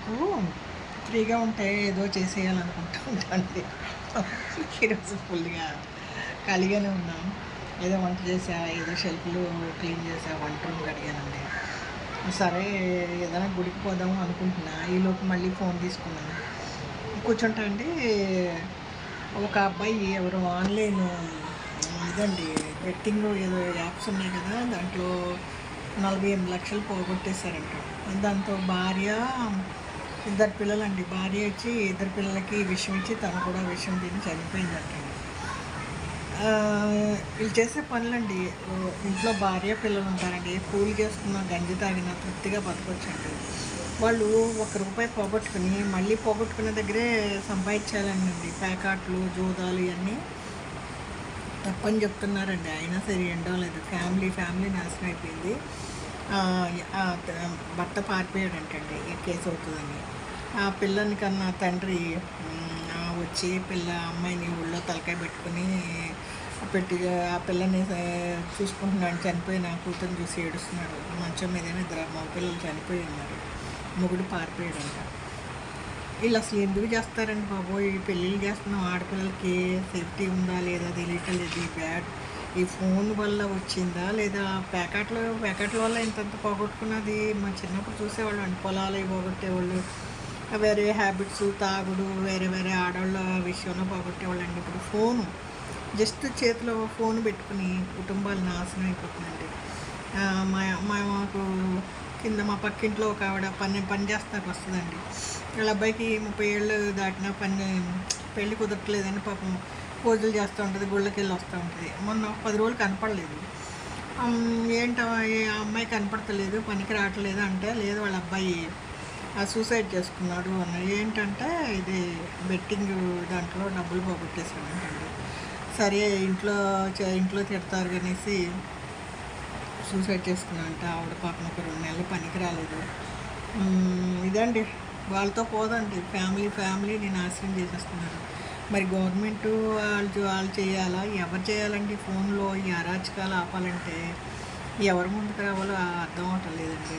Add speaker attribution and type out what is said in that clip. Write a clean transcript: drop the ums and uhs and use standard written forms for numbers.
Speaker 1: నాకు ఫ్రీగా ఉంటే ఏదో చేసేయాలనుకుంటూ ఉంటానండి. ఈరోజు ఫుల్‌గా ఖాళీగానే ఉన్నాం. ఏదో వంట చేసా, ఏదో షెల్ఫ్‌లు క్లీన్ చేసా, వంట రూమ్ కడిగానండి. సరే ఏదైనా గుడికి పోదాము అనుకుంటున్నా. ఈలోపు మళ్ళీ ఫోన్ తీసుకున్నాను. కూర్చుంటే అండి ఒక అబ్బాయి ఎవరో ఆన్‌లైన్ ఇదండి బెట్టింగ్ ఏదో యాప్స్ ఉన్నాయి కదా! దాంట్లో 48,00,000 పోగొట్టేశారంట. దాంతో భార్య, ఇద్దరు పిల్లలండి. భార్య వచ్చి ఇద్దరు పిల్లలకి విషం ఇచ్చి తను కూడా విషం తిని చనిపోయిందంటండి. వీళ్ళు చేసే పనులండి. ఇంట్లో భార్య పిల్లలు ఉంటారండి. కూలి చేసుకున్న, గంజి తాగిన తృప్తిగా బతకొచ్చండి. వాళ్ళు రూపాయి పోగొట్టుకుని మళ్ళీ పోగొట్టుకున్న దగ్గరే సంపాదించాలనండి. పేకాట్లు, జూదాలు ఇవన్నీ తప్పని చెప్తున్నారండి. అయినా సరే ఏంటో లేదు. ఫ్యామిలీ నాశనం అయిపోయింది. భర్త పారిపోయాడంటండి ఈ కేసు అవుతుందని. ఆ పిల్లని కన్నా తండ్రి వచ్చి అమ్మాయిని ఊళ్ళో తలకాయ పెట్టుకుని ఆ పిల్లని చూసుకుంటున్నాడు. చనిపోయిన కూతురుని చూసి ఏడుస్తున్నాడు. మంచం మీదనే ఇద్దరు మగపిల్లలు చనిపోయి ఉన్నారు. మొగుడు పారిపోయాడంట. వీళ్ళు అసలు ఎందుకు చేస్తారండి బాబోయ్! ఈ పెళ్ళిళ్ళు చేస్తున్నాం ఆడపిల్లలకి సేఫ్టీ ఉందా లేదా తెలియట్లేదు. ఈ ఫోన్ వల్ల వచ్చిందా లేదా ప్యాకెట్ల వల్ల ఇంతంత పోగొట్టుకున్నది. మా చిన్నప్పుడు చూసేవాళ్ళు అండి, పొలాలు పోగొట్టేవాళ్ళు, వేరే హ్యాబిట్స్, తాగుడు, వేరే ఆడవాళ్ళ విషయంలో పోగొట్టేవాళ్ళండి. ఇప్పుడు ఫోను జస్ట్ చేతిలో ఫోన్ పెట్టుకుని కుటుంబాలు నాశనం అయిపోతుందండి. మాకు కింద మా పక్కింట్లో ఒక ఆవిడ పని చేస్తానికి వస్తుందండి. వాళ్ళ అబ్బాయికి 30 ఏళ్ళు దాటినా పెళ్ళి కుదరట్లేదని పాపం పూజలు చేస్తూ ఉంటుంది, గుళ్ళకి వెళ్ళి వస్తూ ఉంటుంది. మొన్న 10 రోజులు కనపడలేదు. ఏంటో ఆ అమ్మాయి కనపడతలేదు, పనికి రావట్లేదు అంటే, లేదు వాళ్ళ అబ్బాయి సూసైడ్ చేసుకున్నాడు అన్న. ఏంటంటే ఇది బెట్టింగ్ దాంట్లో డబ్బులు పోగొట్టేసాడంటండి. సరే ఇంట్లో తిడతారు అనేసి సూసైడ్ చేసుకున్నాడంట. ఆవిడ పాపం ఒక 2 నెలలు పనికి రాలేదు. ఇదండి, వాళ్ళతో పోదండి. ఫ్యామిలీని నాశనం చేసేస్తున్నారు. మరి గవర్నమెంటు వాళ్ళు చేయాలా? ఎవరు చేయాలండి? ఫోన్లో ఈ అరాచకాలు ఆపాలంటే ఎవరు ముందుకు రావాలో అర్థం అవటం లేదండి.